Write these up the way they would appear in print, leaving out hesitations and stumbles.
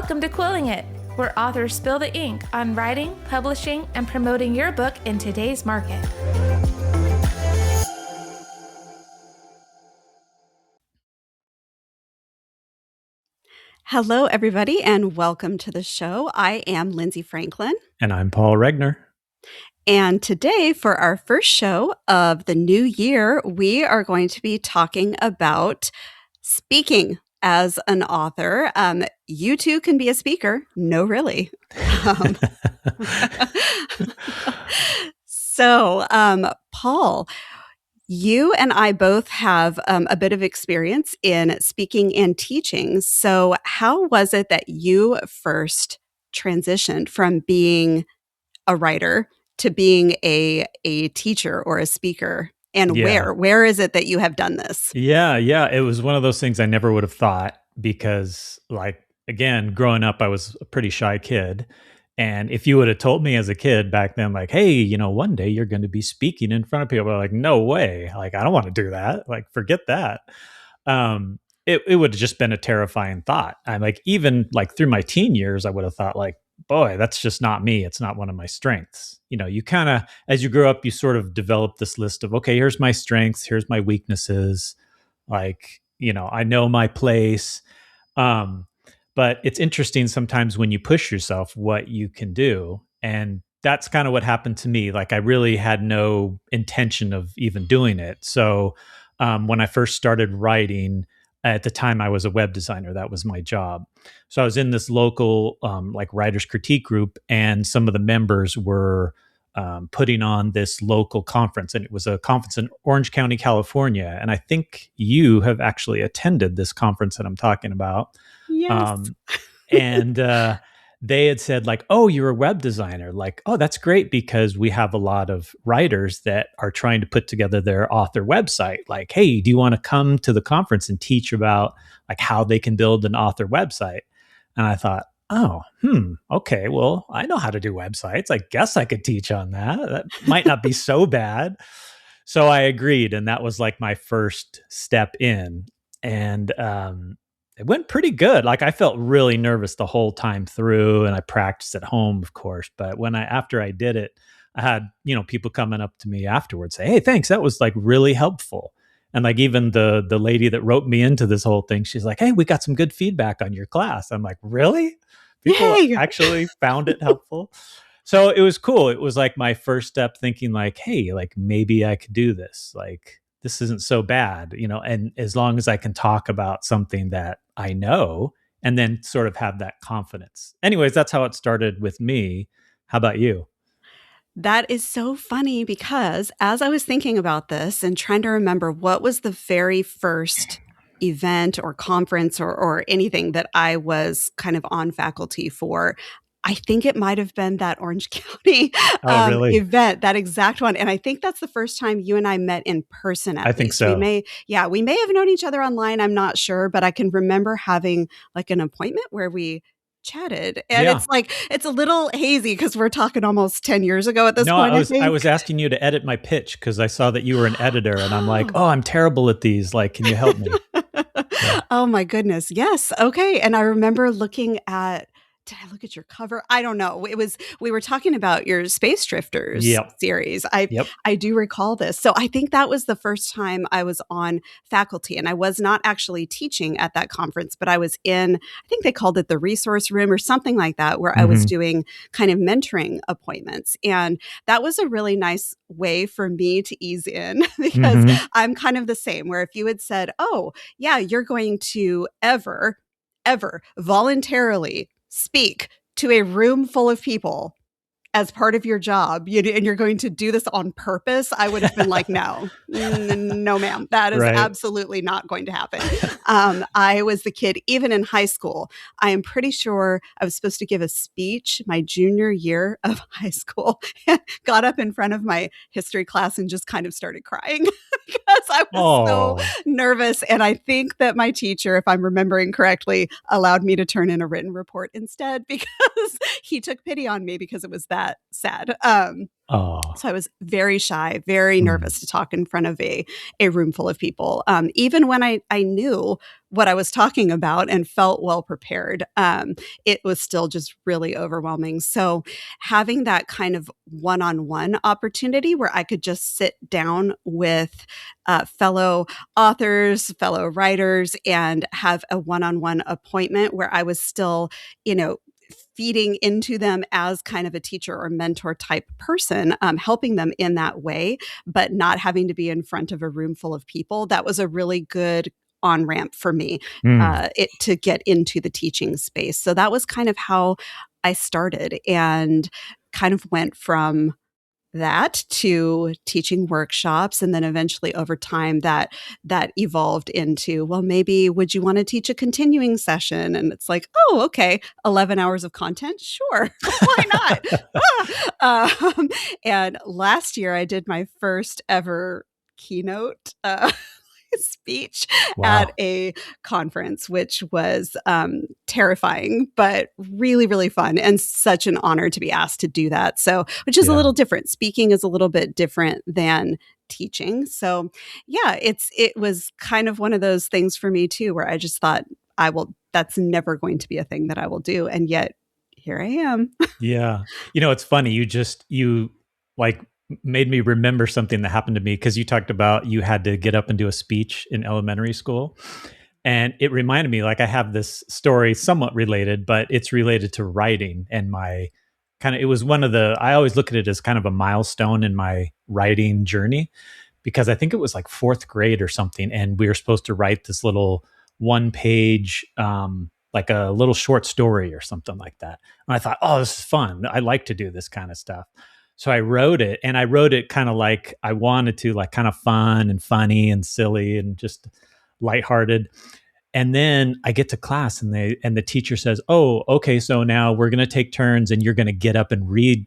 Welcome to Quilling It, where authors spill the ink on writing, publishing, and promoting your book in today's market. Hello, everybody, and welcome to the show. I am Lindsay Franklin. And I'm Paul Regner. And today, for our first show of the new year, we are going to be talking about speaking as an author. You too can be a speaker. No, really. So, Paul, you and I both have a bit of experience in speaking and teaching. So how was it that you first transitioned from being a writer to being a teacher or a speaker? And where is it that you have done this? Yeah. It was one of those things I never would have thought because, again, growing up, I was a pretty shy kid. And if you would have told me as a kid back then, hey, one day you're going to be speaking in front of people, I'm like, no way. I don't want to do that. Forget that. It would have just been a terrifying thought. I'm even through my teen years, I would have thought boy, that's just not me. It's not one of my strengths. You kind of, as you grow up, you sort of develop this list of, okay, here's my strengths, here's my weaknesses. I know my place. But it's interesting sometimes when you push yourself, what you can do. And that's kind of what happened to me. I really had no intention of even doing it. So when I first started writing, at the time I was a web designer. That was my job. So I was in this local writers critique group, and some of the members were putting on this local conference. And it was a conference in Orange County, California. And I think you have actually attended this conference that I'm talking about. Yes. And they had said oh, you're a web designer. Oh, that's great because we have a lot of writers that are trying to put together their author website. Hey, do you want to come to the conference and teach about how they can build an author website? And I thought, okay, well, I know how to do websites. I guess I could teach on that. That might not be so bad. So I agreed. And that was my first step in. And it went pretty good. I felt really nervous the whole time through, and I practiced at home, of course. But after I did it, I had, people coming up to me afterwards say, hey, thanks. That was really helpful. And even the lady that wrote me into this whole thing, she's like, hey, we got some good feedback on your class. I'm like, really? People actually found it helpful. So it was cool. It was my first step thinking hey, maybe I could do this. This isn't so bad, and as long as I can talk about something that I know and then sort of have that confidence. Anyways, that's how it started with me. How about you? That is so funny because as I was thinking about this and trying to remember what was the very first event or conference or anything that I was kind of on faculty for, I think it might have been that Orange County event, that exact one. And I think that's the first time you and I met in person. I think so. We may have known each other online. I'm not sure, but I can remember having an appointment where we chatted. And it's a little hazy because we're talking almost 10 years ago at this point. I was asking you to edit my pitch because I saw that you were an editor, and I'm like, oh, I'm terrible at these. Can you help me? Yeah. Oh my goodness. Yes. Okay. And I remember looking at, did I look at your cover? I don't know. We were talking about your Space Drifters series. I do recall this. So I think that was the first time I was on faculty, and I was not actually teaching at that conference, but I was in, I think they called it the resource room or something like that, where I was doing kind of mentoring appointments. And that was a really nice way for me to ease in because I'm kind of the same, where if you had said, oh yeah, you're going to ever voluntarily speak to a room full of people as part of your job, and you're going to do this on purpose, I would have been like, no, ma'am, that is absolutely not going to happen. I was the kid, even in high school, I am pretty sure I was supposed to give a speech my junior year of high school, got up in front of my history class and just kind of started crying because I was so nervous. And I think that my teacher, if I'm remembering correctly, allowed me to turn in a written report instead because he took pity on me because it was that sad. So I was very shy, very nervous to talk in front of a room full of people. Even when I knew what I was talking about and felt well prepared, it was still just really overwhelming. So having that kind of one-on-one opportunity where I could just sit down with fellow authors, fellow writers, and have a one-on-one appointment where I was still, feeding into them as kind of a teacher or mentor type person, helping them in that way, but not having to be in front of a room full of people. That was a really good on ramp for me to get into the teaching space. So that was kind of how I started, and kind of went from that to teaching workshops, and then eventually over time that evolved into, well, maybe would you want to teach a continuing session? And it's like, oh, okay, 11 hours of content, sure. Why not? And last year I did my first ever keynote speech at a conference, which was terrifying, but really, really fun, and such an honor to be asked to do that. So, which is a little different. Speaking is a little bit different than teaching. So, yeah, it was kind of one of those things for me too, where I just thought, that's never going to be a thing that I will do, and yet here I am. Yeah, it's funny. You like made me remember something that happened to me, because you talked about you had to get up and do a speech in elementary school. And it reminded me, like, I have this story somewhat related, but it's related to writing and it was I always look at it as kind of a milestone in my writing journey, because I think it was like fourth grade or something. And we were supposed to write this little 1-page, like a little short story or something like that. And I thought, oh, this is fun. I like to do this kind of stuff. So I wrote it, and I wrote it kind of like I wanted to, like kind of fun and funny and silly and just lighthearted. And then I get to class, and the teacher says, "Oh, okay, so now we're going to take turns, and you're going to get up and read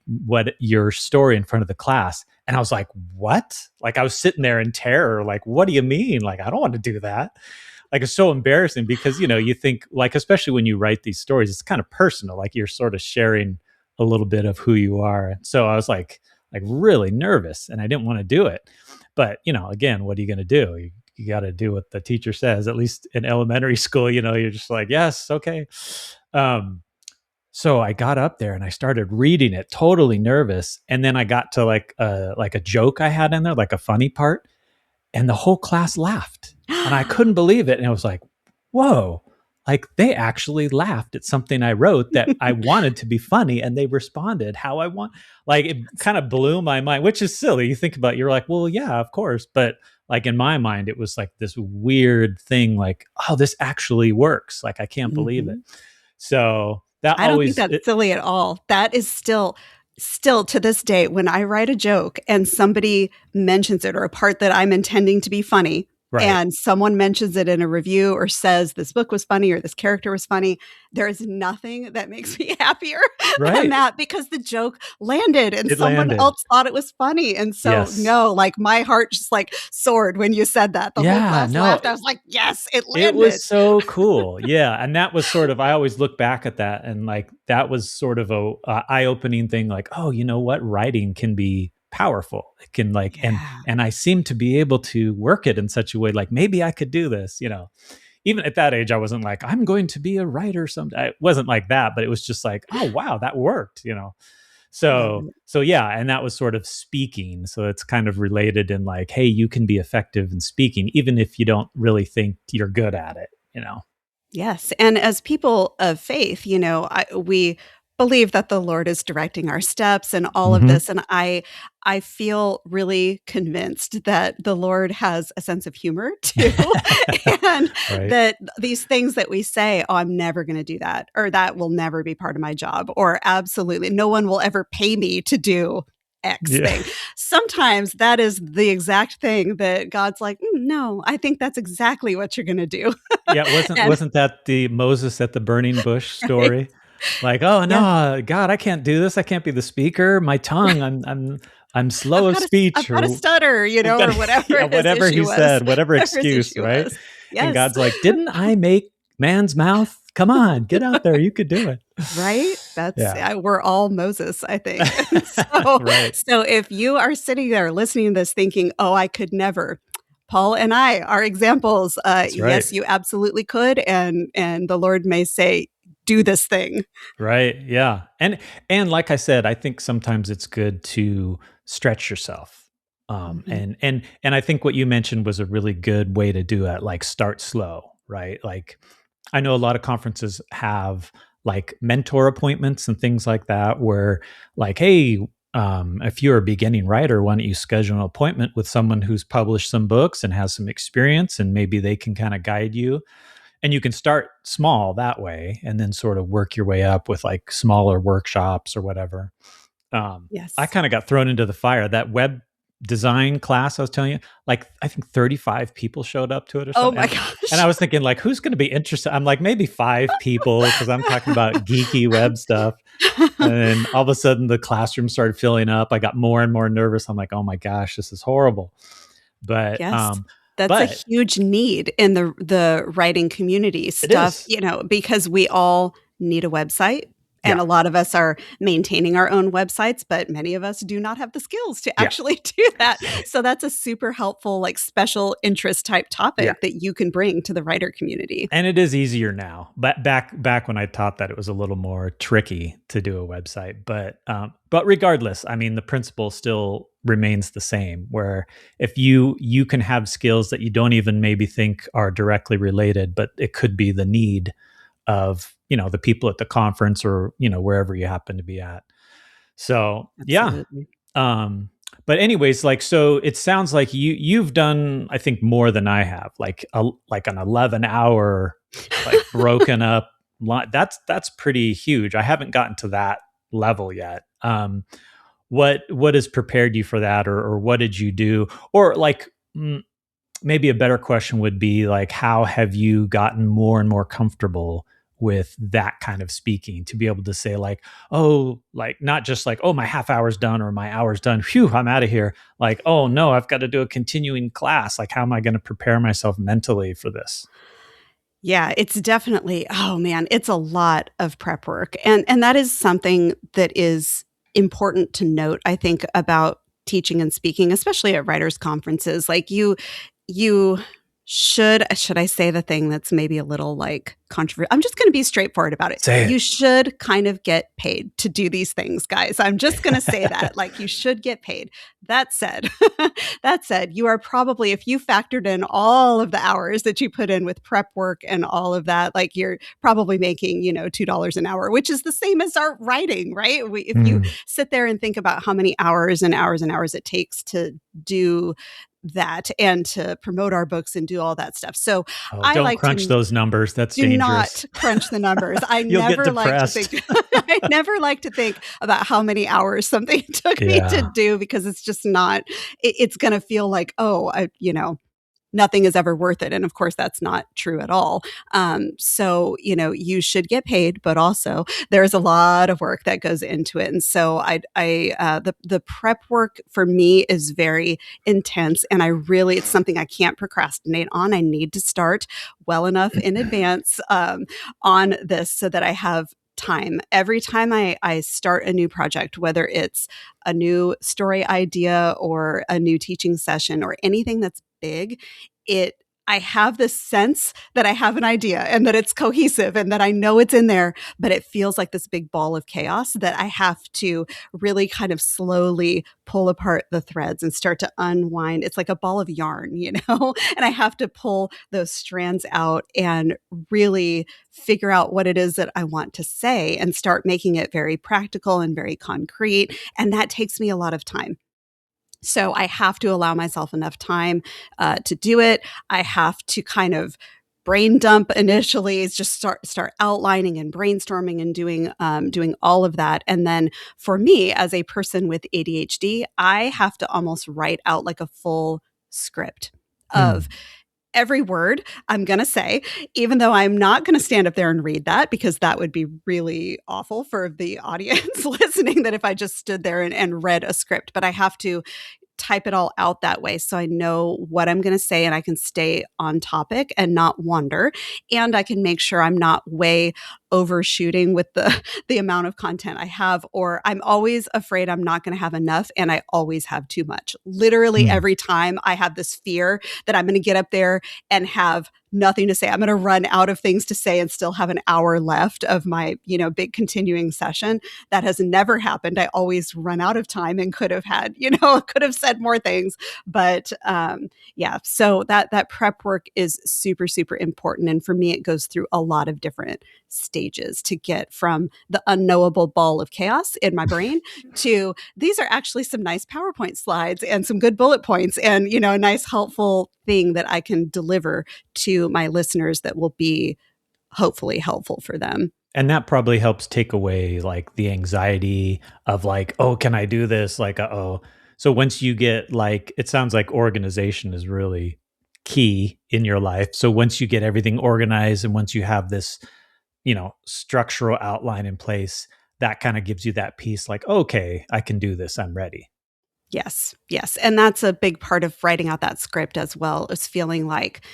your story in front of the class." And I was like, "What?" Like, I was sitting there in terror, like, "What do you mean? Like, I don't want to do that." Like, it's so embarrassing, because you think, like, especially when you write these stories, it's kind of personal, like you're sort of sharing a little bit of who you are. So I was like really nervous, and I didn't want to do it. But, again, what are you going to do? You got to do what the teacher says. At least in elementary school, you're just like, yes, okay. So I got up there and I started reading it, totally nervous. And then I got to like a joke I had in there, like a funny part, and the whole class laughed, and I couldn't believe it. And I was like, whoa. Like, they actually laughed at something I wrote that I wanted to be funny, and they responded how I want. Like, it kind of blew my mind, which is silly. You think about it, you're like, well, yeah, of course. But like, in my mind, it was like this weird thing, like, oh, this actually works. Like, I can't believe it. So I don't think that's silly at all. That is still to this day, when I write a joke and somebody mentions it, or a part that I'm intending to be funny, right, and someone mentions it in a review or says this book was funny or this character was funny, there is nothing that makes me happier than that, because the joke landed and someone else thought it was funny. And so, no, like, my heart just like soared when you said that. The whole class laughed. I was like, yes, it landed. It was so cool. Yeah. And that was sort of, I always look back at that, and like, that was sort of a eye-opening thing. Like, oh, you know what? Writing can be powerful. It can and I seem to be able to work it in such a way, like, maybe I could do this, Even at that age, I wasn't like, I'm going to be a writer someday. It wasn't like that, but it was just like, oh, wow, that worked, So yeah, and that was sort of speaking. So it's kind of related in like, hey, you can be effective in speaking, even if you don't really think you're good at it, Yes. And as people of faith, we believe that the Lord is directing our steps and all of this. And I feel really convinced that the Lord has a sense of humor too. And that these things that we say, oh, I'm never going to do that, or that will never be part of my job, or absolutely no one will ever pay me to do X thing. Sometimes that is the exact thing that God's like, no, I think that's exactly what you're going to do. Wasn't that the Moses at the burning bush story? Like, oh no, God, I can't do this. I can't be the speaker. My tongue, I'm slow of speech. I've got a stutter, or whatever. Whatever he said, whatever excuse, right? Yes. And God's like, didn't I make man's mouth? Come on, get out there. You could do it. Right? We're all Moses, I think. So if you are sitting there listening to this thinking, oh, I could never, Paul and I are examples. That's right. Yes, you absolutely could. And the Lord may say, do this thing. Right. Yeah. And like I said, I think sometimes it's good to stretch yourself. And I think what you mentioned was a really good way to do it, like start slow, right? Like I know a lot of conferences have like mentor appointments and things like that where like, hey, if you're a beginning writer, why don't you schedule an appointment with someone who's published some books and has some experience, and maybe they can kind of guide you. And you can start small that way and then sort of work your way up with like smaller workshops or whatever. I Yes. kind of got thrown into the fire. That web design class I was telling you, like I think 35 people showed up to it or Oh something. my And I gosh. was thinking like, who's going to be interested? I'm like, maybe 5 people because I'm talking about geeky web stuff. And then all of a sudden the classroom started filling up. I got more and more nervous. I'm like, oh my gosh, this is horrible. But Yes. That's a but huge need in the writing community it stuff, is. because we all need a website. And Yeah. a lot of us are maintaining our own websites, but many of us do not have the skills to Yeah. actually do that. So that's a super helpful, like special interest type topic Yeah. that you can bring to the writer community. And it is easier now. But back when I taught that, it was a little more tricky to do a website. But regardless, I mean, the principle still remains the same. Where if you can have skills that you don't even maybe think are directly related, but it could be the need of the people at the conference or wherever you happen to be at. So yeah. Absolutely. But anyways, like, so it sounds like you've done, I think, more than I have, like an 11-hour, like broken up line. That's pretty huge. I haven't gotten to that level yet. What has prepared you for that, or what did you do? Or like, maybe a better question would be like, how have you gotten more and more comfortable with that kind of speaking to be able to say like, oh, like not just like, oh, my half hour's done or my hour's done. Phew, I'm out of here. Like, oh no, I've got to do a continuing class. Like, how am I going to prepare myself mentally for this? Yeah, it's definitely, oh man, it's a lot of prep work. And that is something that is important to note, I think, about teaching and speaking, especially at writers' conferences. Like you should I say the thing that's maybe a little like controversial? I'm just going to be straightforward about it. Say You it. should kind of get paid to do these things, guys. I'm just going to say that. Like you should get paid. That said, you are probably, if you factored in all of the hours that you put in with prep work and all of that, like you're probably making, $2 an hour, which is the same as our writing, right? If you sit there and think about how many hours and hours and hours it takes to do that and to promote our books and do all that stuff. So Oh, I don't like crunch to those numbers. That's do dangerous. not crunch the numbers. I You'll get never like to depressed. think I never like to think about how many hours something took me to Yeah. do, because it's just not it's going to feel like, oh, nothing is ever worth it. And of course, that's not true at all. So, you should get paid, but also there's a lot of work that goes into it. And so the prep work for me is very intense, and it's something I can't procrastinate on. I need to start well enough in advance on this so that I have time. Every time I start a new project, whether it's a new story idea or a new teaching session or anything that's big, I have this sense that I have an idea and that it's cohesive and that I know it's in there, but it feels like this big ball of chaos that I have to really kind of slowly pull apart the threads and start to unwind. It's like a ball of yarn, and I have to pull those strands out and really figure out what it is that I want to say and start making it very practical and very concrete. And that takes me a lot of time. So I have to allow myself enough time to do it. I have to kind of brain dump initially, is just start outlining and brainstorming and doing all of that. And then for me, as a person with ADHD, I have to almost write out like a full script of every word I'm going to say, even though I'm not going to stand up there and read that, because that would be really awful for the audience listening, that if I just stood there and read a script. But I have to type it all out that way so I know what I'm going to say and I can stay on topic and not wander. And I can make sure I'm not way overshooting with the amount of content I have, or I'm always afraid I'm not going to have enough, and I always have too much. Literally every time I have this fear that I'm going to get up there and have nothing to say. I'm going to run out of things to say and still have an hour left of my, big continuing session. That has never happened. I always run out of time and could have had, could have said more things. But so that prep work is super, super important. And for me, it goes through a lot of different stages to get from the unknowable ball of chaos in my brain to these are actually some nice PowerPoint slides and some good bullet points and, a nice helpful thing that I can deliver to my listeners that will be hopefully helpful for them. And that probably helps take away like the anxiety of like, oh, can I do this? Like, uh-oh. So once you get like, it sounds like organization is really key in your life. So once you get everything organized and once you have this, structural outline in place, that kind of gives you that piece like, okay, I can do this. I'm ready. Yes. And that's a big part of writing out that script as well, is feeling like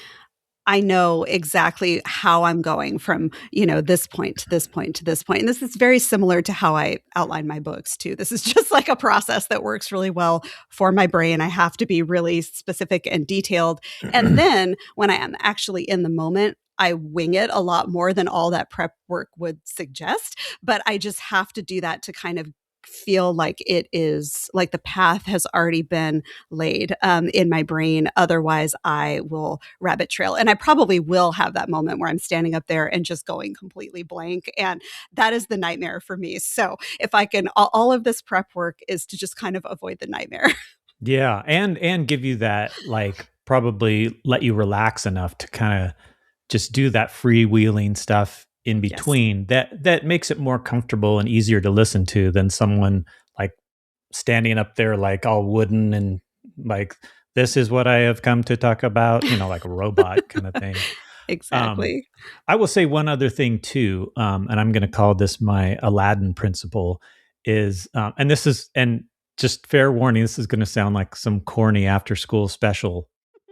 I know exactly how I'm going from, this point to this point to this point. And this is very similar to how I outline my books too. This is just like a process that works really well for my brain. I have to be really specific and detailed. And then when I am actually in the moment, I wing it a lot more than all that prep work would suggest. But I just have to do that to kind of feel like it is like the path has already been laid in my brain. Otherwise, I will rabbit trail. And I probably will have that moment where I'm standing up there and just going completely blank. And that is the nightmare for me. So if I can, all of this prep work is to just kind of avoid the nightmare. Yeah. And give you that, like, probably let you relax enough to kind of just do that freewheeling stuff in between. Yes. That makes it more comfortable and easier to listen to than someone like standing up there like all wooden and like, this is what I have come to talk about, like a robot kind of thing. Exactly. I will say one other thing too, and I'm going to call this my Aladdin principle is, and just fair warning, this is going to sound like some corny after school special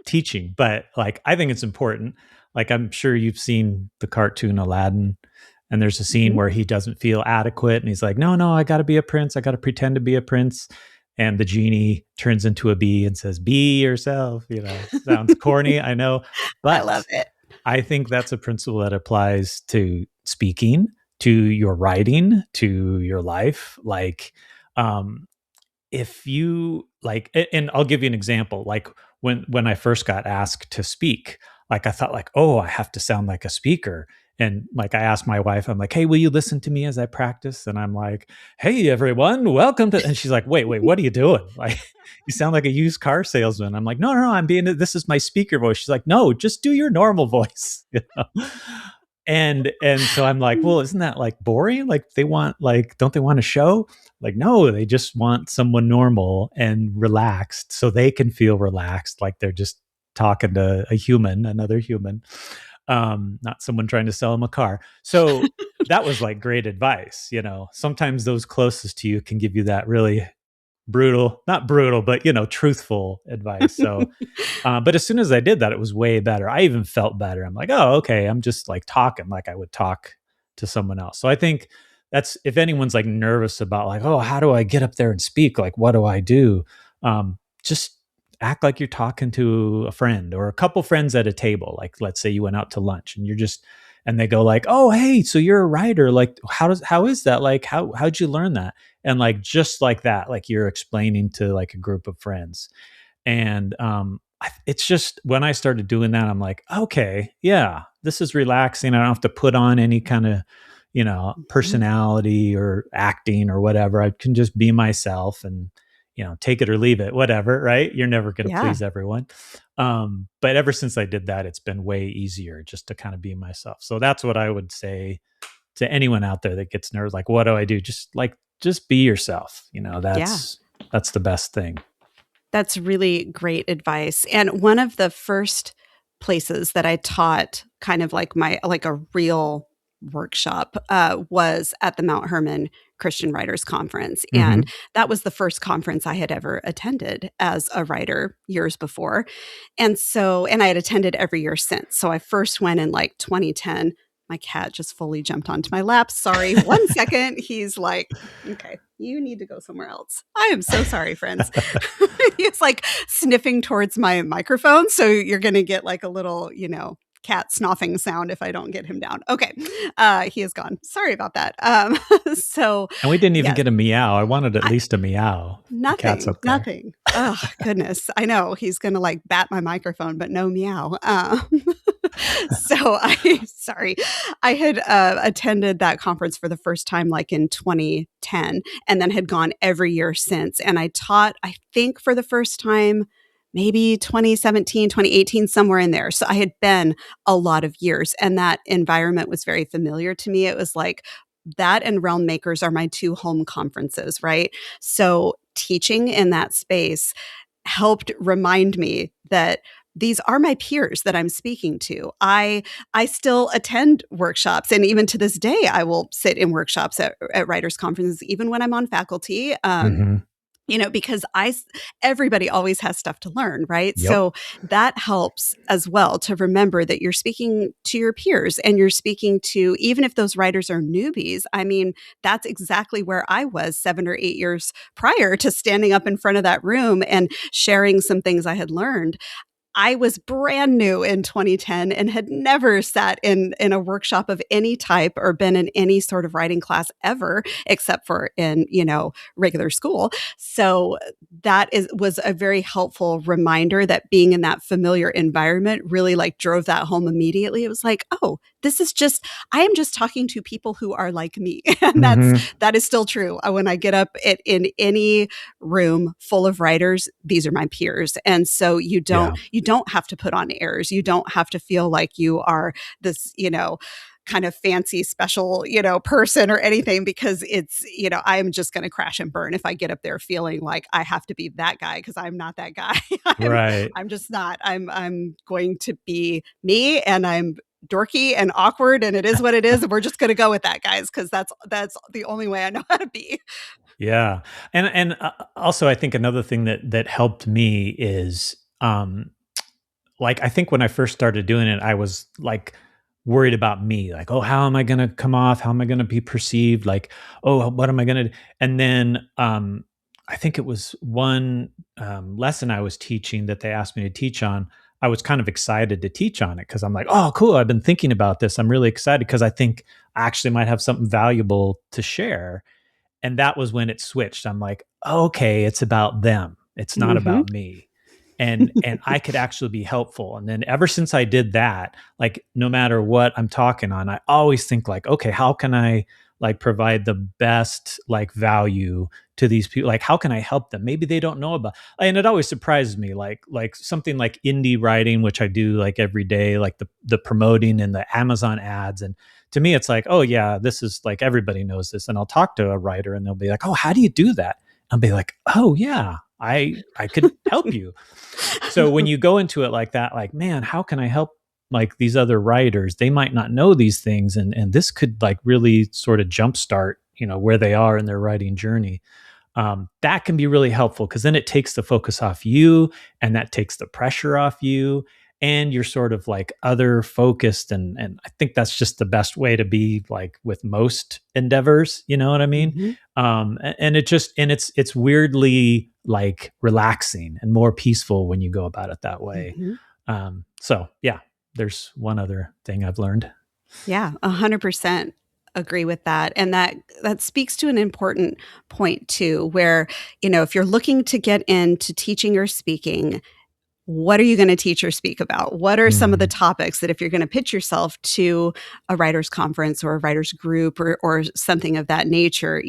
teaching, but like, I think it's important. Like, I'm sure you've seen the cartoon Aladdin, and there's a scene where he doesn't feel adequate. And he's like, no, I got to be a prince. I got to pretend to be a prince. And the genie turns into a bee and says, be yourself. Sounds corny, I know. But I love it. I think that's a principle that applies to speaking, to your writing, to your life. Like, if you like, and I'll give you an example. Like when I first got asked to speak, like I thought like, oh, I have to sound like a speaker. And like I asked my wife, I'm like, hey, will you listen to me as I practice? And I'm like, hey, everyone, welcome to, and she's like, wait, what are you doing? Like, you sound like a used car salesman. I'm like, no, this is my speaker voice. She's like, no, just do your normal voice. And so I'm like, well, isn't that like boring? Like don't they want a show? Like, no, they just want someone normal and relaxed so they can feel relaxed. Like they're just talking to another human, not someone trying to sell them a car. So that was like great advice. Sometimes those closest to you can give you that really not brutal, but truthful advice. So, but as soon as I did that, it was way better. I even felt better. I'm like, oh, okay. I'm just like talking like I would talk to someone else. So I think that's, if anyone's like nervous about like, oh, how do I get up there and speak? Like, what do I do? Just act like you're talking to a friend or a couple friends at a table. Like, let's say you went out to lunch and and they go like, oh, hey, so you're a writer. Like, how is that? Like, how'd you learn that? And like, just like that, like you're explaining to like a group of friends. And it's just, when I started doing that, I'm like, okay, yeah, this is relaxing. I don't have to put on any kind of, personality or acting or whatever. I can just be myself and, take it or leave it, whatever, right? You're never going to please everyone. But ever since I did that, it's been way easier just to kind of be myself. So that's what I would say to anyone out there that gets nervous. Like, what do I do? Just be yourself. That's the best thing. That's really great advice. And one of the first places that I taught kind of like a real workshop was at the Mount Hermon Christian Writers Conference. And that was the first conference I had ever attended as a writer years before. And I had attended every year since. So I first went in like 2010, My cat just fully jumped onto my lap. Sorry. 1 second. He's like, okay, you need to go somewhere else. I am so sorry, friends. He's like sniffing towards my microphone. So you're going to get like a little, cat snoffing sound if I don't get him down. Okay. He is gone. Sorry about that. And we didn't even get a meow. I wanted at least a meow. Nothing. Oh, goodness. I know he's going to like bat my microphone, but no meow. I had attended that conference for the first time like in 2010 and then had gone every year since. And I taught, I think for the first time, maybe 2017, 2018, somewhere in there. So I had been a lot of years and that environment was very familiar to me. It was like that and Realm Makers are my two home conferences, right? So teaching in that space helped remind me that these are my peers that I'm speaking to. I still attend workshops, and even to this day, I will sit in workshops at writers' conferences, even when I'm on faculty. Because everybody always has stuff to learn, right? Yep. So that helps as well to remember that you're speaking to your peers and you're speaking to, even if those writers are newbies. I mean, that's exactly where I was 7 or 8 years prior to standing up in front of that room and sharing some things I had learned. I was brand new in 2010 and had never sat in a workshop of any type or been in any sort of writing class ever, except for in, regular school. So that was a very helpful reminder that being in that familiar environment really like drove that home immediately. It was like, oh, I am just talking to people who are like me. And that is still true. When I get up in any room full of writers, these are my peers. And so you don't have to put on airs. You don't have to feel like you are this, kind of fancy special, person or anything, because it's, I am just going to crash and burn if I get up there feeling like I have to be that guy, because I'm not that guy. I'm just not. I'm going to be me, and I'm dorky and awkward, and it is what it is. And we're just going to go with that, guys, because that's the only way I know how to be. Yeah. And also I think another thing that helped me is, like, I think when I first started doing it, I was like worried about me, like, oh, how am I going to come off? How am I going to be perceived? Like, oh, what am I going to do? And then I think it was one lesson I was teaching that they asked me to teach on. I was kind of excited to teach on it because I'm like, oh, cool. I've been thinking about this. I'm really excited because I think I actually might have something valuable to share. And that was when it switched. I'm like, okay, it's about them. It's not about me. And I could actually be helpful. And then ever since I did that, like no matter what I'm talking on, I always think like, okay, how can I like provide the best like value to these people? Like, how can I help them? Maybe they don't know about, and it always surprises me, like something like indie writing, which I do like every day, like the promoting and the Amazon ads. And to me, it's like, oh yeah, this is like, everybody knows this. And I'll talk to a writer and they'll be like, oh, how do you do that? I'll be like, oh yeah, I could help you. So when you go into it like that, like, man, how can I help like these other writers? They might not know these things. And this could like really sort of jumpstart, where they are in their writing journey. That can be really helpful because then it takes the focus off you and that takes the pressure off you. And you're sort of like other focused. And I think that's just the best way to be like with most endeavors. You know what I mean? And it's weirdly like relaxing and more peaceful when you go about it that way. So yeah, there's one other thing I've learned. Yeah, 100% agree with that. And that speaks to an important point too, where, if you're looking to get into teaching or speaking, what are you going to teach or speak about? What are some of the topics that if you're going to pitch yourself to a writer's conference or a writer's group or something of that nature,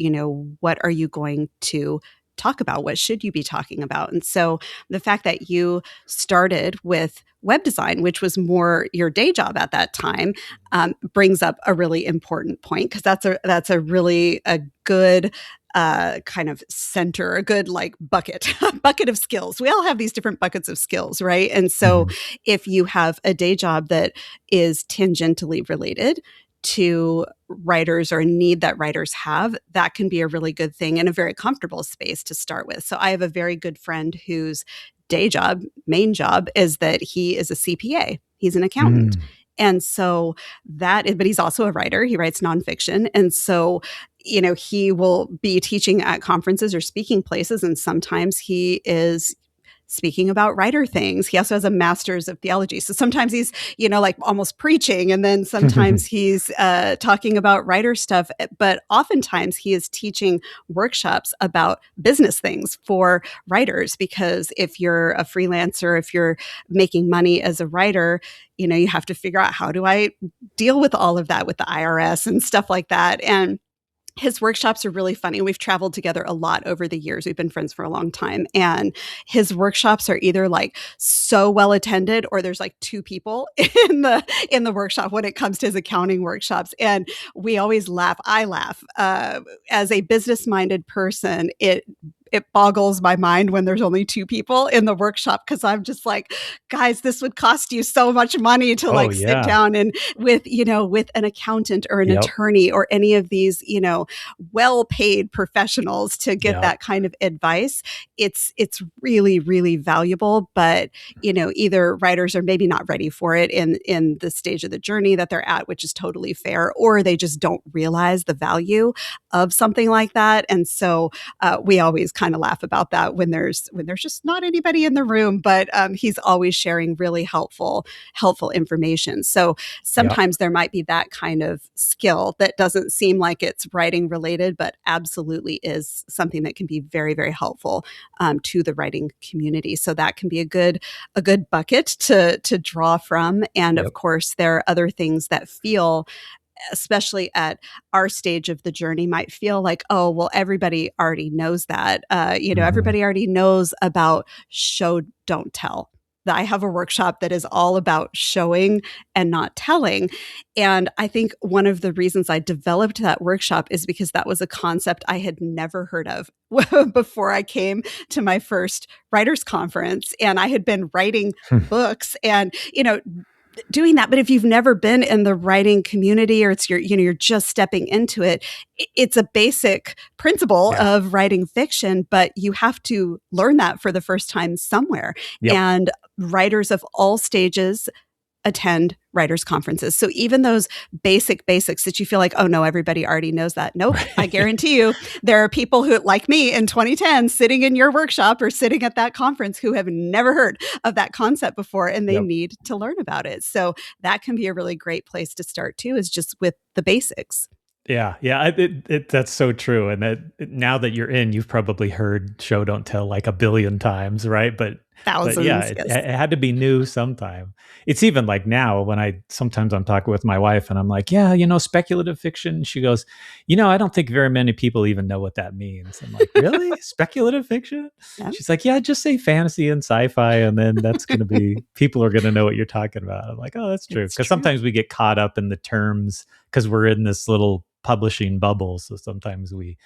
what are you going to talk about? What should you be talking about? And so the fact that you started with web design, which was more your day job at that time, brings up a really important point, because that's a really a good kind of center, a good like bucket of skills. We all have these different buckets of skills, right? And so if you have a day job that is tangentially related to writers or a need that writers have, that can be a really good thing and a very comfortable space to start with. So I have a very good friend whose main job is that he is a CPA. He's an accountant. And so but he's also a writer. He writes nonfiction. And so, he will be teaching at conferences or speaking places. And sometimes he is speaking about writer things. He also has a master's of theology. So sometimes he's, like almost preaching. And then sometimes he's talking about writer stuff. But oftentimes he is teaching workshops about business things for writers. Because if you're a freelancer, if you're making money as a writer, you have to figure out, how do I deal with all of that with the IRS and stuff like that. And his workshops are really funny. We've traveled together a lot over the years. We've been friends for a long time. And his workshops are either like so well attended, or there's like 2 people in the workshop when it comes to his accounting workshops. And we always laugh. I laugh. As a business-minded person, it boggles my mind when there's only 2 people in the workshop, because I'm just like, guys, this would cost you so much money to sit down and with an accountant or an attorney or any of these, well-paid professionals to get that kind of advice. It's really, really valuable, but either writers are maybe not ready for it in the stage of the journey that they're at, which is totally fair, or they just don't realize the value of something like that. And so we always kind of laugh about that when there's just not anybody in the room, but he's always sharing really helpful information. So sometimes there might be that kind of skill that doesn't seem like it's writing related, but absolutely is something that can be very, very helpful to the writing community. So that can be a good bucket to draw from. And of course, there are other things that feel, especially at our stage of the journey, might feel like, oh, well, everybody already knows that. Everybody already knows about show, don't tell. I have a workshop that is all about showing and not telling. And I think one of the reasons I developed that workshop is because that was a concept I had never heard of before I came to my first writers conference. And I had been writing books and, doing that. But if you've never been in the writing community, or it's you're just stepping into it, it's a basic principle of writing fiction, but you have to learn that for the first time somewhere. And writers of all stages attend writers conferences. So even those basics that you feel like, oh no, everybody already knows that. Nope. I guarantee you there are people who, like me in 2010, sitting in your workshop or sitting at that conference, who have never heard of that concept before, and they need to learn about it. So that can be a really great place to start too, is just with the basics. Yeah. That's so true. And that now that you're in, you've probably heard show, don't tell like a billion times, right? But thousands. But it had to be new sometime. It's even like now when sometimes I'm talking with my wife and I'm like, speculative fiction. She goes, I don't think very many people even know what that means. I'm like, really? Speculative fiction? Yeah. She's like, yeah, just say fantasy and sci-fi. And then that's going to be, people are going to know what you're talking about. I'm like, oh, that's true. Because sometimes we get caught up in the terms because we're in this little publishing bubble. So sometimes we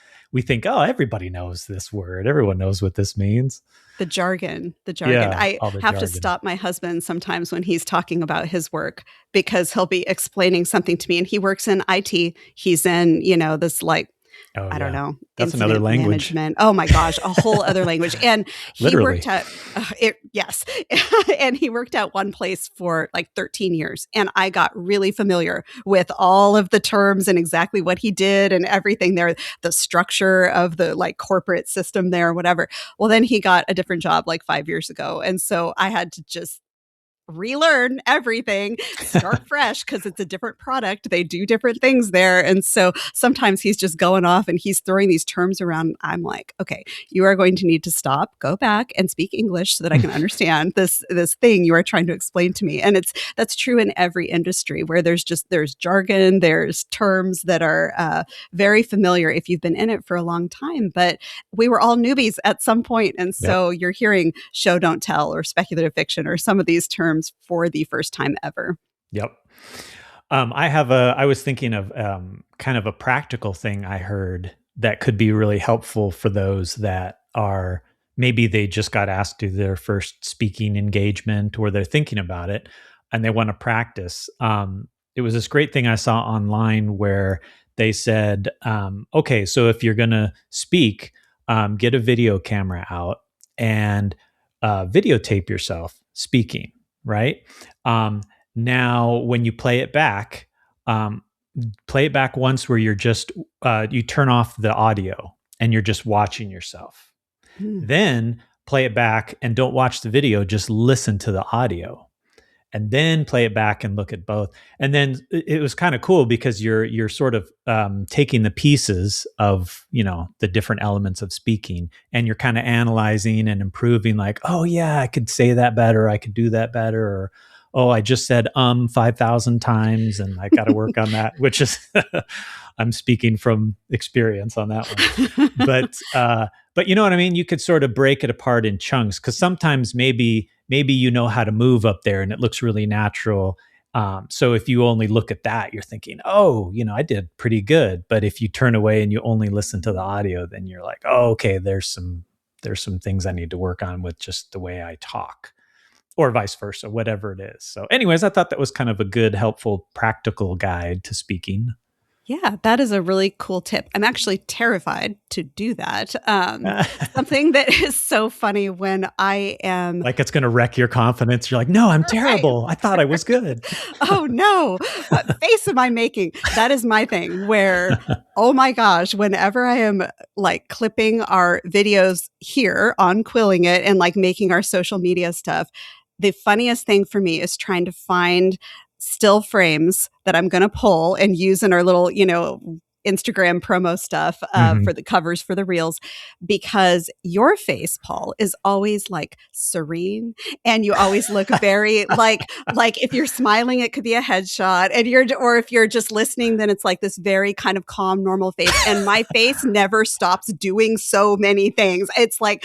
think, oh, everybody knows this word. Everyone knows what this means. The jargon. Yeah, I have to stop my husband sometimes when he's talking about his work, because he'll be explaining something to me, and he works in IT. He's in, this like, I don't know. That's another language. Management. Oh my gosh, a whole other language. And he worked at yes. And he worked at one place for like 13 years. And I got really familiar with all of the terms and exactly what he did and everything there, the structure of the like corporate system there, whatever. Well, then he got a different job like 5 years ago. And so I had to just relearn everything, start fresh, because it's a different product. They do different things there. And so sometimes he's just going off and he's throwing these terms around. I'm like, okay, you are going to need to stop, go back and speak English so that I can understand this thing you are trying to explain to me. And that's true in every industry where there's jargon, there's terms that are very familiar if you've been in it for a long time, but we were all newbies at some point. And so you're hearing show, don't tell, or speculative fiction, or some of these terms for the first time ever. Yep. I was thinking of kind of a practical thing I heard that could be really helpful for those that are, maybe they just got asked to their first speaking engagement, or they're thinking about it and they want to practice. It was this great thing I saw online where they said, okay, so if you're going to speak, get a video camera out and videotape yourself speaking. Right. Now, when you play it back once where you're just, you turn off the audio and you're just watching yourself. Then play it back and don't watch the video, just listen to the audio. And then play it back and look at both. And then it was kind of cool because you're sort of taking the pieces of, the different elements of speaking, and you're kind of analyzing and improving, like, oh yeah, I could say that better, I could do that better, or oh, I just said 5,000 times and I got to work on that, which is I'm speaking from experience on that one. But you know what I mean? You could sort of break it apart in chunks, because sometimes maybe you know how to move up there and it looks really natural. So if you only look at that, you're thinking, oh, I did pretty good. But if you turn away and you only listen to the audio, then you're like, oh, okay, there's some things I need to work on with just the way I talk, or vice versa, whatever it is. So anyways, I thought that was kind of a good, helpful, practical guide to speaking. Yeah, that is a really cool tip. I'm actually terrified to do that. Something that is so funny when I am... Like it's going to wreck your confidence. You're like, no, I'm terrible. I thought I was good. Oh, no. What face am I making? That is my thing where, oh my gosh, whenever I am like clipping our videos here on Quilling It and like making our social media stuff, the funniest thing for me is trying to find still frames that I'm going to pull and use in our little, Instagram promo stuff for the covers for the reels, because your face, Paul, is always like serene, and you always look very like if you're smiling, it could be a headshot, or if you're just listening, then it's like this very kind of calm, normal face. And my face never stops doing so many things. It's like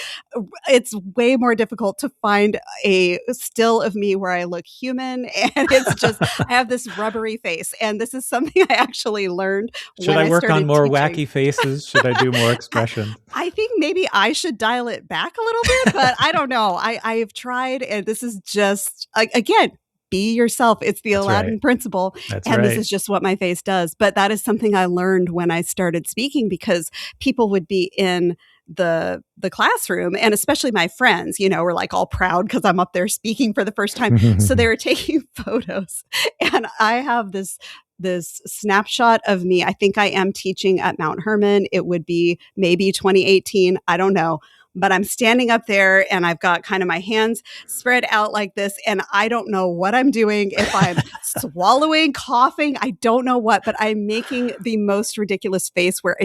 it's way more difficult to find a still of me where I look human, and it's just I have this rubbery face, and this is something I actually learned. Should I work on more wacky faces? Should I do more expressions? I think maybe I should dial it back a little bit, but I don't know. I have tried, and this is just, again, be yourself. It's the Aladdin principle. This is just what my face does. But that is something I learned when I started speaking, because people would be in the classroom, and especially my friends, were like all proud because I'm up there speaking for the first time. So they were taking photos, and I have this snapshot of me. I think I am teaching at Mount Hermon. It would be maybe 2018. I don't know. But I'm standing up there and I've got kind of my hands spread out like this. And I don't know what I'm doing. If I'm swallowing, coughing, I don't know what, but I'm making the most ridiculous face where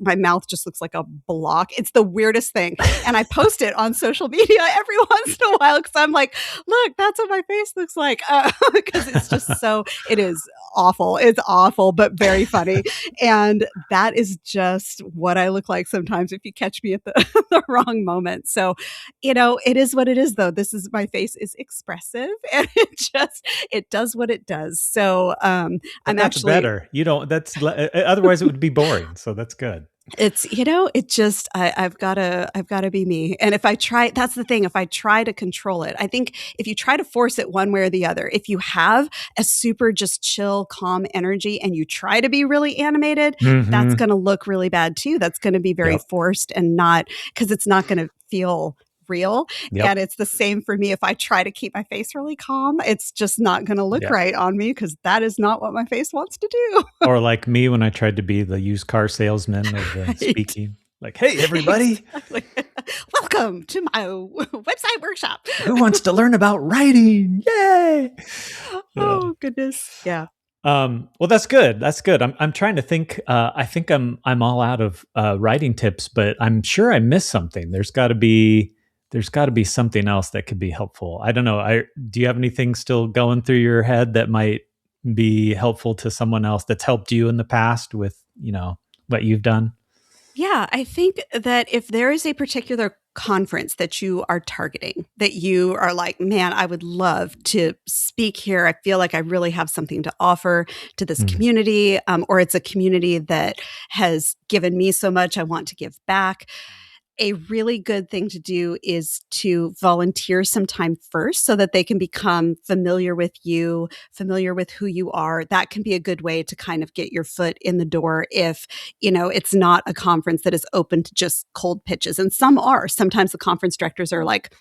my mouth just looks like a block. It's the weirdest thing. And I post it on social media every once in a while because I'm like, look, that's what my face looks like. Because it's just it is awful. It's awful, but very funny. And that is just what I look like sometimes if you catch me at the wrong moment. So, it is what it is, though. My face is expressive, and it does what it does. So, I'm that's actually better. Otherwise it would be boring. So that's good. It's, I've got to be me. And that's the thing. If I try to control it, I think if you try to force it one way or the other, if you have a super just chill, calm energy and you try to be really animated, that's going to look really bad too. That's going to be very forced and because it's not going to feel real. And it's the same for me. If I try to keep my face really calm, it's just not going to look right on me, because that is not what my face wants to do. Or like me when I tried to be the used car salesman of speaking. Like, hey, everybody. Exactly. Welcome to my website workshop. Who wants to learn about writing? Yay! Oh, goodness. Yeah. Well, that's good. That's good. I'm trying to think. I think I'm all out of writing tips, but I'm sure I missed something. There's got to be something else that could be helpful. I don't know. Do you have anything still going through your head that might be helpful to someone else that's helped you in the past with, what you've done? Yeah, I think that if there is a particular conference that you are targeting, that you are like, man, I would love to speak here. I feel like I really have something to offer to this community, or it's a community that has given me so much, I want to give back. A really good thing to do is to volunteer some time first so that they can become familiar with you, familiar with who you are. That can be a good way to kind of get your foot in the door if, it's not a conference that is open to just cold pitches. And some are. Sometimes the conference directors are like,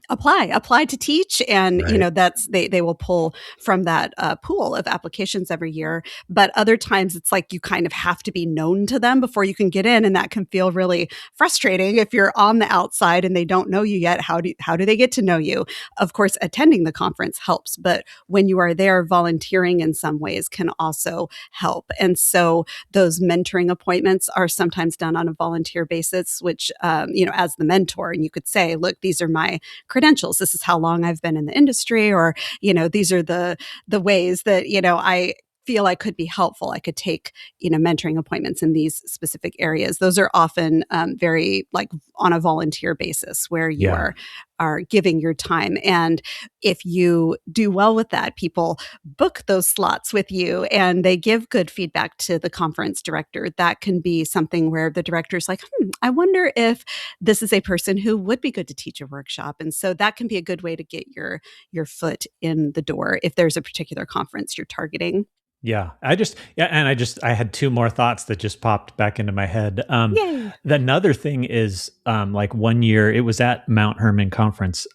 apply to teach. And, Right. that's, they will pull from that pool of applications every year. But other times it's like you kind of have to be known to them before you can get in. And that can feel really frustrating if you're on the outside and they don't know you yet. How do they get to know you? Of course, attending the conference helps, but when you are there, volunteering in some ways can also help. And so those mentoring appointments are sometimes done on a volunteer basis, which, as the mentor, and you could say, look, these are my credentials. This is how long I've been in the industry, or, these are the ways that, I feel I could be helpful. I could take, mentoring appointments in these specific areas. Those are often very like on a volunteer basis where you Yeah. are giving your time. And if you do well with that, people book those slots with you and they give good feedback to the conference director. That can be something where the director's like, I wonder if this is a person who would be good to teach a workshop. And so that can be a good way to get your foot in the door if there's a particular conference you're targeting. Yeah. I had two more thoughts that just popped back into my head. Yay. Another thing is, like one year it was at Mount Herman conference.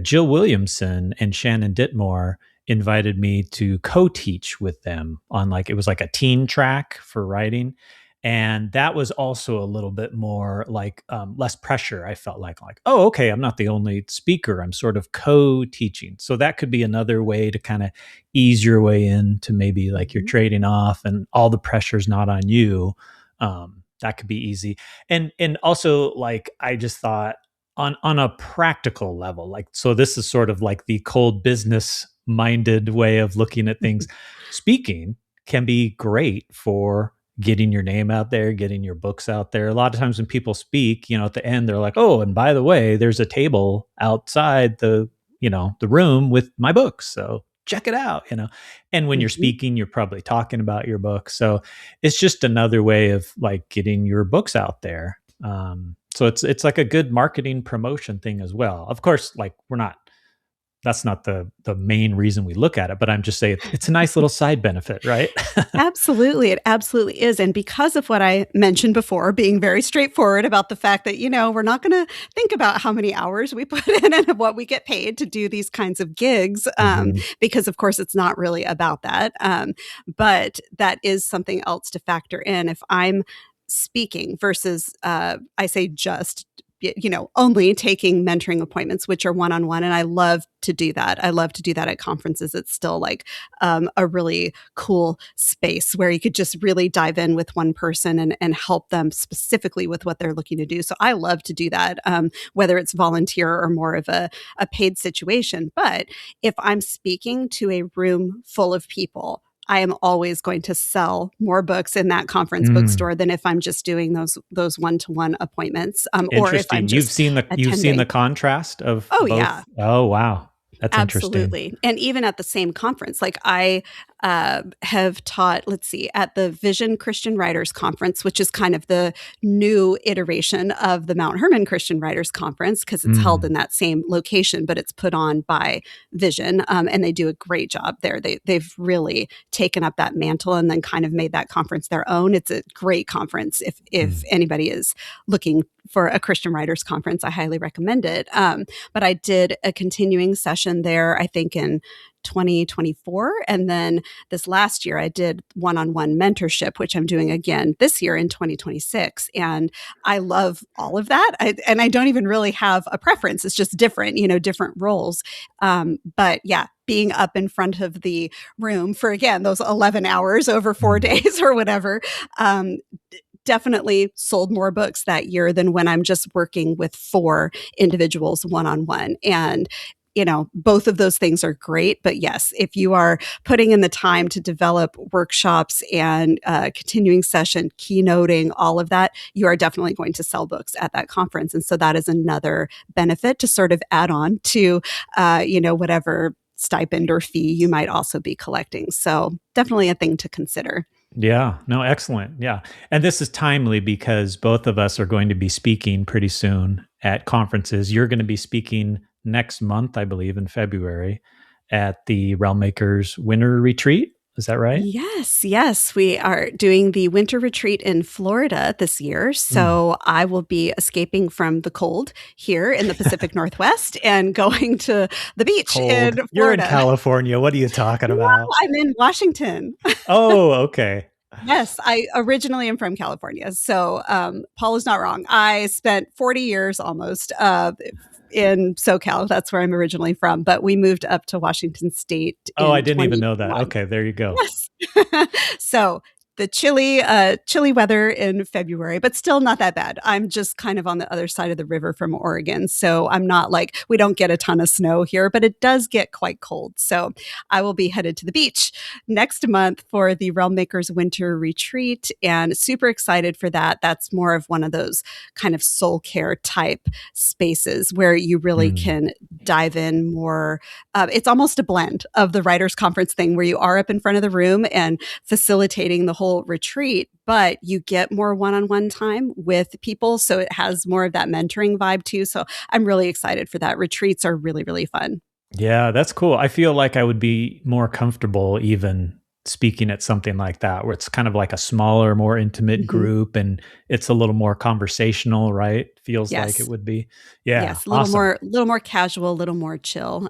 Jill Williamson and Shannon Ditmore invited me to co-teach with them on, like, it was like a teen track for writing. And that was also a little bit more like, less pressure. I felt like, oh, okay, I'm not the only speaker. I'm sort of co-teaching. So that could be another way to kind of ease your way into maybe like you're Mhm. trading off and all the pressure's not on you. That could be easy. And also, like, I just thought on a practical level, like, so this is sort of like the cold business minded way of looking at things. Speaking can be great for getting your name out there, getting your books out there. A lot of times when people speak, at the end, they're like, oh, and by the way, there's a table outside the room with my books. So check it out. And when you're Mhm. speaking, you're probably talking about your book. So it's just another way of like getting your books out there. So it's like a good marketing promotion thing as well. Of course, like that's not the main reason we look at it, but I'm just saying it's a nice little side benefit, right? Absolutely. It absolutely is. And because of what I mentioned before, being very straightforward about the fact that, we're not going to think about how many hours we put in and what we get paid to do these kinds of gigs, Mhm. because of course it's not really about that. But that is something else to factor in. If I'm speaking versus, I say just, only taking mentoring appointments, which are one-on-one. And I love to do that. I love to do that at conferences. It's still like a really cool space where you could just really dive in with one person and help them specifically with what they're looking to do. So I love to do that, whether it's volunteer or more of a paid situation. But if I'm speaking to a room full of people, I am always going to sell more books in that conference Mm. bookstore than if I'm just doing those one-to-one appointments, or if I'm Interesting. You've just seen the attending. contrast of Oh, both. yeah. Oh, wow. That's interesting. Absolutely. And even at the same conference, like I have taught, let's see, at the Vision Christian Writers Conference, which is kind of the new iteration of the Mount Herman Christian Writers Conference, because it's held Mm. in that same location, but it's put on by Vision. And they do a great job there. They've really taken up that mantle and then kind of made that conference their own. It's a great conference. If Mm. anybody is looking for a Christian Writers Conference, I highly recommend it. But I did a continuing session there, I think in 2024. And then this last year, I did one-on-one mentorship, which I'm doing again this year in 2026. And I love all of that. And I don't even really have a preference. It's just different, different roles. But yeah, being up in front of the room for, again, those 11 hours over 4 days or whatever, definitely sold more books that year than when I'm just working with 4 individuals one-on-one. And both of those things are great. But yes, if you are putting in the time to develop workshops and continuing session, keynoting, all of that, you are definitely going to sell books at that conference. And so that is another benefit to sort of add on to, whatever stipend or fee you might also be collecting. So definitely a thing to consider. Yeah. No, excellent. Yeah. And this is timely because both of us are going to be speaking pretty soon at conferences. You're going to be speaking next month, I believe, in February at the Realm Makers Winter Retreat. Is that right? Yes. We are doing the winter retreat in Florida this year. Mm, So I will be escaping from the cold here in the Pacific Northwest and going to the beach cold. in You're in Florida. California. What are you talking No, about? I'm in Washington. Oh, okay. Yes, I originally am from California. So Paul is not wrong. I spent 40 years almost in SoCal. That's where I'm originally from. But we moved up to Washington State Oh, I in didn't even know that. 2021. Okay, there you go. Yes. So the chilly weather in February, but still not that bad. I'm just kind of on the other side of the river from Oregon. So I'm not like, we don't get a ton of snow here, but it does get quite cold. So I will be headed to the beach next month for the Realm Makers Winter Retreat and super excited for that. That's more of one of those kind of soul care type spaces where you really Mm. can dive in more. It's almost a blend of the writers conference thing where you are up in front of the room and facilitating the whole retreat, but you get more one-on-one time with people. So it has more of that mentoring vibe too. So I'm really excited for that. Retreats are really, really fun. Yeah, that's cool. I feel like I would be more comfortable even speaking at something like that, where it's kind of like a smaller, more intimate Mhm. group and it's a little more conversational, right? Feels like it Yes. would be. Yeah, Yes, awesome. a little more casual, a little more chill.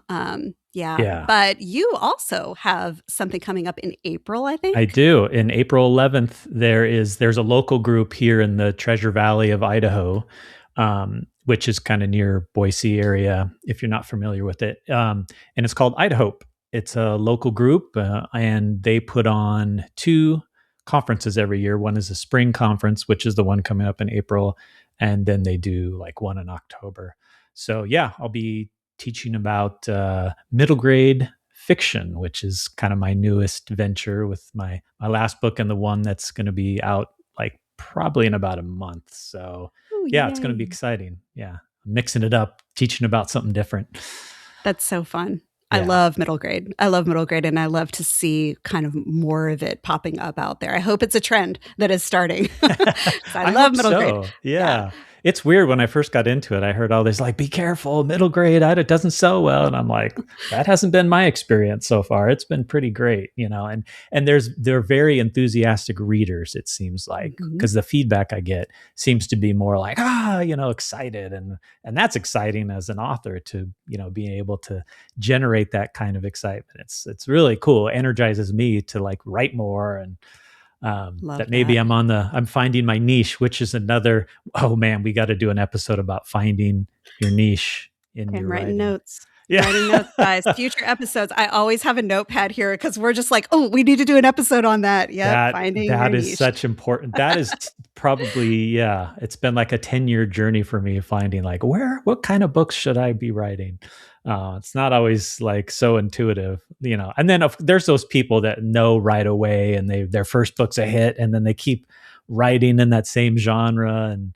Yeah, Yeah, but you also have something coming up in April, I I think? do. In April 11th, there's a local group here in the Treasure Valley of Idaho, which is kind of near Boise area, if you're not familiar with it. And it's called Idaho. It's a local group, and they put on two conferences every year. One is a spring conference, which is the one coming up in April, and then they do like one in October. So yeah, I'll be teaching about middle grade fiction, which is kind of my newest venture with my last book and the one that's going to be out like probably in about a month. So Oh, yeah, it's going to be yay. exciting. Yeah, mixing it up, teaching about something different. That's so fun. I Yeah. love middle grade. I love middle grade, and I love to see kind of more of it popping up out there. I hope it's a trend that is starting because I I love hope middle grade. so. Yeah. Yeah. It's weird when I first got into it. I heard all this like, be careful, middle grade, it doesn't sell well. And I'm like, that hasn't been my experience so far. It's been pretty great, and they're very enthusiastic readers, it seems like, Mhm. because the feedback I get seems to be more like, excited. And that's exciting as an author to, being able to generate that kind of excitement. It's really cool. It energizes me to like write more and Love that maybe that. I'm finding my niche, which is another, oh man, we got to do an episode about finding your niche in Okay, your I'm writing writing. notes. Yeah. Writing notes, guys. Future episodes. I always have a notepad here because we're just like, oh, we need to do an episode on that. Yep, that finding your that is niche. such important. That is probably, yeah, it's been like a 10-year journey for me finding like what kind of books should I be writing. It's not always like so intuitive, and then there's those people that know right away and their first book's a hit and then they keep writing in that same genre, and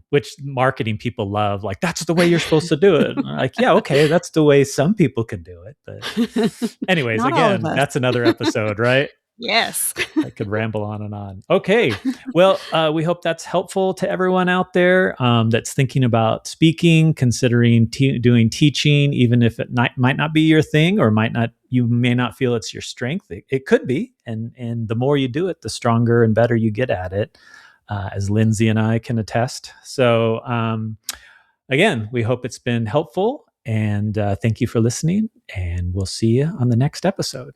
which marketing people love. Like, that's the way you're supposed to do it. And I'm like, yeah, okay, that's the way some people can do it. But anyways, Not all of again, us. that's another episode, right? Yes. I could ramble on and on. Okay. Well, we hope that's helpful to everyone out there that's thinking about speaking, considering doing teaching, even if it might not be your thing or you may not feel it's your strength. It could be. And the more you do it, the stronger and better you get at it, as Lindsay and I can attest. So, again, we hope it's been helpful. And thank you for listening. And we'll see you on the next episode.